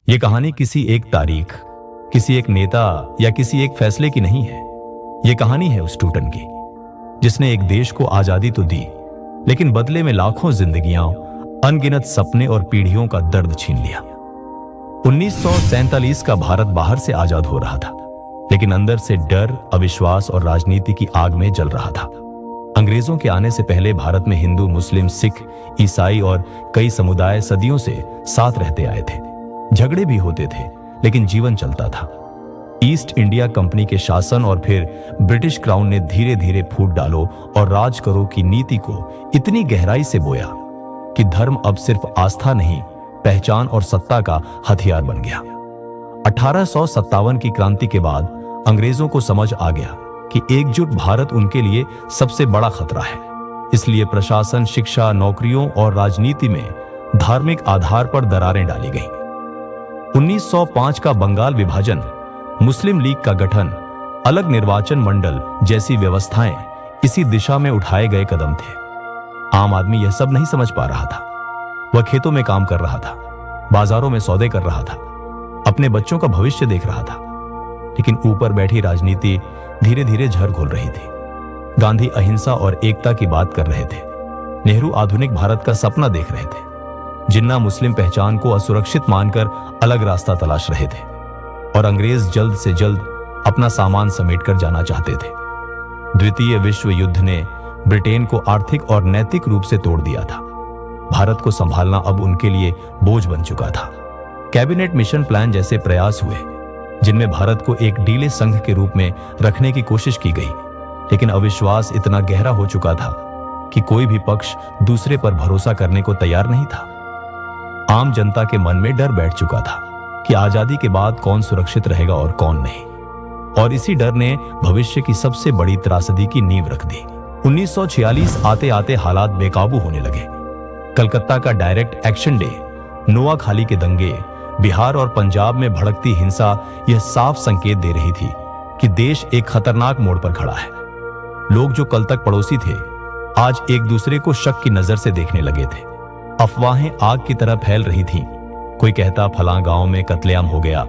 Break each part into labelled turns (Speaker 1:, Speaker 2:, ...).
Speaker 1: ये कहानी किसी एक तारीख, किसी एक नेता या किसी एक फैसले की नहीं है। ये कहानी है उस टूटन की जिसने एक देश को आजादी तो दी, लेकिन बदले में लाखों जिंदगियां, अनगिनत सपने और पीढ़ियों का दर्द छीन लिया। 1947 का भारत बाहर से आजाद हो रहा था, लेकिन अंदर से डर, अविश्वास और राजनीति की आग में जल रहा था। अंग्रेजों के आने से पहले भारत में हिंदू, मुस्लिम, सिख, ईसाई और कई समुदाय सदियों से साथ रहते आए थे। झगड़े भी होते थे, लेकिन जीवन चलता था। ईस्ट इंडिया कंपनी के शासन और फिर ब्रिटिश क्राउन ने धीरे धीरे फूट डालो और राज करो की नीति को इतनी गहराई से बोया कि धर्म अब सिर्फ आस्था नहीं, पहचान और सत्ता का हथियार बन गया। 1857 की क्रांति के बाद अंग्रेजों को समझ आ गया कि एकजुट भारत उनके लिए सबसे बड़ा खतरा है। इसलिए प्रशासन, शिक्षा, नौकरियों और राजनीति में धार्मिक आधार पर दरारें डाली गईं। 1905 का बंगाल विभाजन, मुस्लिम लीग का गठन, अलग निर्वाचन मंडल जैसी व्यवस्थाएं इसी दिशा में उठाए गए कदम थे। आम आदमी यह सब नहीं समझ पा रहा था। वह खेतों में काम कर रहा था, बाजारों में सौदे कर रहा था, अपने बच्चों का भविष्य देख रहा था, लेकिन ऊपर बैठी राजनीति धीरे धीरे झर घोल रही थी। गांधी अहिंसा और एकता की बात कर रहे थे, नेहरू आधुनिक भारत का सपना देख रहे थे, जिन्ना मुस्लिम पहचान को असुरक्षित मानकर अलग रास्ता तलाश रहे थे, और अंग्रेज जल्द से जल्द अपना सामान समेटकर जाना चाहते थे। द्वितीय विश्व युद्ध ने ब्रिटेन को आर्थिक और नैतिक रूप से तोड़ दिया था। भारत को संभालना अब उनके लिए बोझ बन चुका था। कैबिनेट मिशन प्लान जैसे प्रयास हुए, जिनमें भारत को एक ढीले संघ के रूप में रखने की कोशिश की गई, लेकिन अविश्वास इतना गहरा हो चुका था कि कोई भी पक्ष दूसरे पर भरोसा करने को तैयार नहीं था। आम जनता के मन में डर बैठ चुका था कि आजादी के बाद कौन सुरक्षित रहेगा और कौन नहीं, और इसी डर ने भविष्य की सबसे बड़ी त्रासदी की नींव रख दी। 1946 आते आते हालात बेकाबू होने लगे। कलकत्ता का डायरेक्ट एक्शन डे, नोआखाली के दंगे, बिहार और पंजाब में भड़कती हिंसा यह साफ संकेत दे रही थी कि देश एक खतरनाक मोड़ पर खड़ा है। लोग जो कल तक पड़ोसी थे, आज एक दूसरे को शक की नजर से देखने लगे थे। अफवाहें आग की तरह फैल रही थीं। कोई कहता फलां गांव में कत्लेआम हो गया,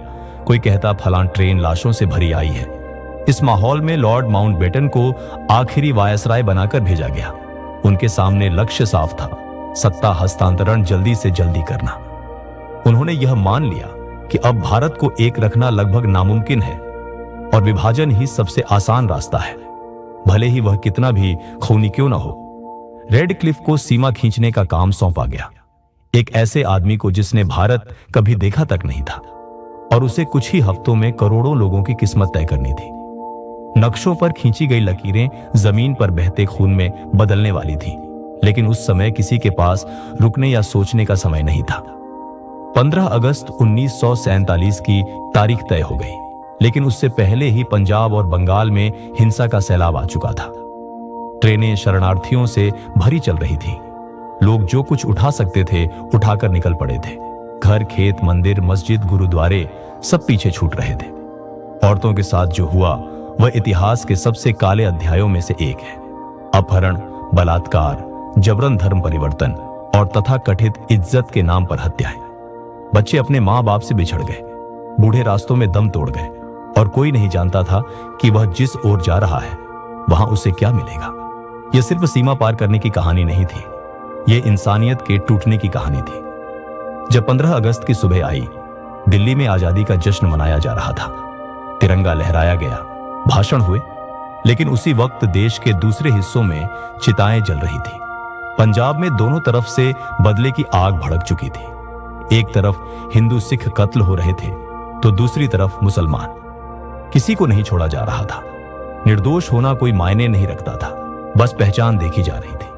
Speaker 1: कोई कहता फलां ट्रेन लाशों से भरी आई है। इस माहौल में लॉर्ड माउंटबेटन को आखिरी वायसराय बनाकर भेजा गया। उनके सामने लक्ष्य साफ था, सत्ता हस्तांतरण जल्दी से जल्दी करना। उन्होंने यह मान लिया कि अब भारत को एक रखना लगभग नामुमकिन है और विभाजन ही सबसे आसान रास्ता है, भले ही वह कितना भी खूनी क्यों न हो। रेड क्लिफ को सीमा खींचने का काम सौंपा गया, एक ऐसे आदमी को जिसने भारत कभी देखा तक नहीं था, और उसे कुछ ही हफ्तों में करोड़ों लोगों की किस्मत तय करनी थी। नक्शों पर खींची गई लकीरें जमीन पर बहते खून में बदलने वाली थीं, लेकिन उस समय किसी के पास रुकने या सोचने का समय नहीं था। 15 अगस्त 1947 की तारीख तय हो गई, लेकिन उससे पहले ही पंजाब और बंगाल में हिंसा का सैलाब आ चुका था। ट्रेनें शरणार्थियों से भरी चल रही थी। लोग जो कुछ उठा सकते थे उठाकर निकल पड़े थे। घर, खेत, मंदिर, मस्जिद, गुरुद्वारे सब पीछे छूट रहे थे। औरतों के साथ जो हुआ वह इतिहास के सबसे काले अध्यायों में से एक है। अपहरण, बलात्कार, जबरन धर्म परिवर्तन और तथाकथित इज्जत के नाम पर हत्याएं। बच्चे अपने माँ बाप से बिछड़ गए, बूढ़े रास्तों में दम तोड़ गए, और कोई नहीं जानता था कि वह जिस ओर जा रहा है वहां उसे क्या मिलेगा। यह सिर्फ सीमा पार करने की कहानी नहीं थी, यह इंसानियत के टूटने की कहानी थी। जब 15 अगस्त की सुबह आई, दिल्ली में आजादी का जश्न मनाया जा रहा था। तिरंगा लहराया गया, भाषण हुए, लेकिन उसी वक्त देश के दूसरे हिस्सों में चिताएं जल रही थी। पंजाब में दोनों तरफ से बदले की आग भड़क चुकी थी। एक तरफ हिंदू सिख कत्ल हो रहे थे, तो दूसरी तरफ मुसलमान। किसी को नहीं छोड़ा जा रहा था। निर्दोष होना कोई मायने नहीं रखता था, बस पहचान देखी जा रही थी।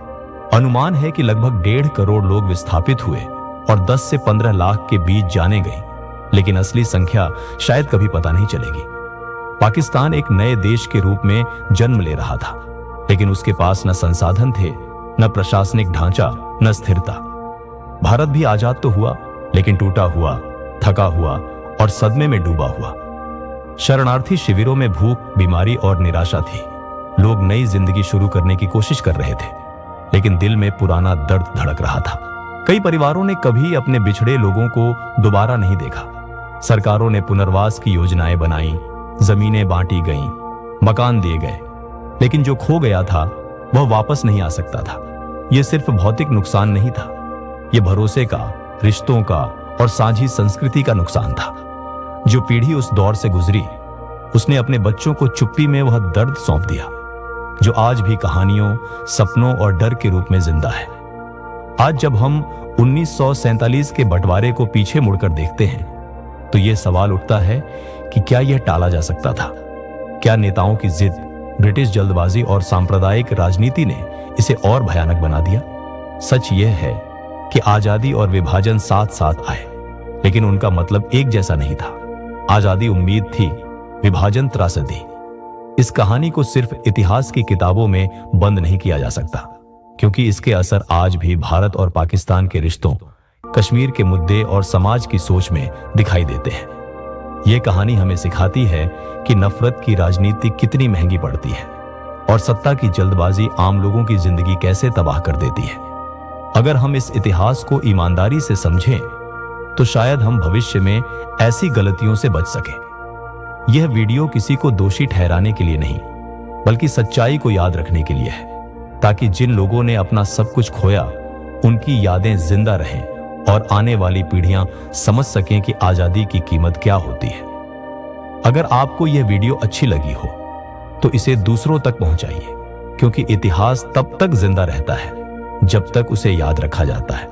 Speaker 1: अनुमान है कि लगभग 1.5 करोड़ लोग विस्थापित हुए और 10 से 15 लाख के बीच जाने गई, लेकिन असली संख्या शायद कभी पता नहीं चलेगी। पाकिस्तान एक नए देश के रूप में जन्म ले रहा था, लेकिन उसके पास न संसाधन थे, न प्रशासनिक ढांचा, न स्थिरता। भारत भी आजाद तो हुआ, लेकिन टूटा हुआ, थका हुआ और सदमे में डूबा हुआ। शरणार्थी शिविरों में भूख, बीमारी और निराशा थी। लोग नई जिंदगी शुरू करने की कोशिश कर रहे थे, लेकिन दिल में पुराना दर्द धड़क रहा था। कई परिवारों ने कभी अपने बिछड़े लोगों को दोबारा नहीं देखा। सरकारों ने पुनर्वास की योजनाएं बनाई, जमीनें बांटी गईं, मकान दिए गए, लेकिन जो खो गया था वह वापस नहीं आ सकता था। यह सिर्फ भौतिक नुकसान नहीं था, यह भरोसे का, रिश्तों का और साझी संस्कृति का नुकसान था। जो पीढ़ी उस दौर से गुजरी, उसने अपने बच्चों को चुप्पी में वह दर्द सौंप दिया जो आज भी कहानियों, सपनों और डर के रूप में जिंदा है। आज जब हम 1947 के बंटवारे को पीछे मुड़कर देखते हैं तो यह सवाल उठता है कि क्या यह टाला जा सकता था? क्या नेताओं की जिद, ब्रिटिश जल्दबाजी और सांप्रदायिक राजनीति ने इसे और भयानक बना दिया? सच यह है कि आजादी और विभाजन साथ साथ आए, लेकिन उनका मतलब एक जैसा नहीं था। आजादी उम्मीद थी, विभाजन त्रासदी। इस कहानी को सिर्फ इतिहास की किताबों में बंद नहीं किया जा सकता, क्योंकि इसके असर आज भी भारत और पाकिस्तान के रिश्तों, कश्मीर के मुद्दे और समाज की सोच में दिखाई देते हैं। यह कहानी हमें सिखाती है कि नफरत की राजनीति कितनी महंगी पड़ती है और सत्ता की जल्दबाजी आम लोगों की जिंदगी कैसे तबाह कर देती है। अगर हम इस इतिहास को ईमानदारी से समझें तो शायद हम भविष्य में ऐसी गलतियों से बच सकें। यह वीडियो किसी को दोषी ठहराने के लिए नहीं, बल्कि सच्चाई को याद रखने के लिए है, ताकि जिन लोगों ने अपना सब कुछ खोया उनकी यादें जिंदा रहें और आने वाली पीढ़ियां समझ सकें कि आजादी की कीमत क्या होती है। अगर आपको यह वीडियो अच्छी लगी हो तो इसे दूसरों तक पहुंचाइए, क्योंकि इतिहास तब तक जिंदा रहता है जब तक उसे याद रखा जाता है।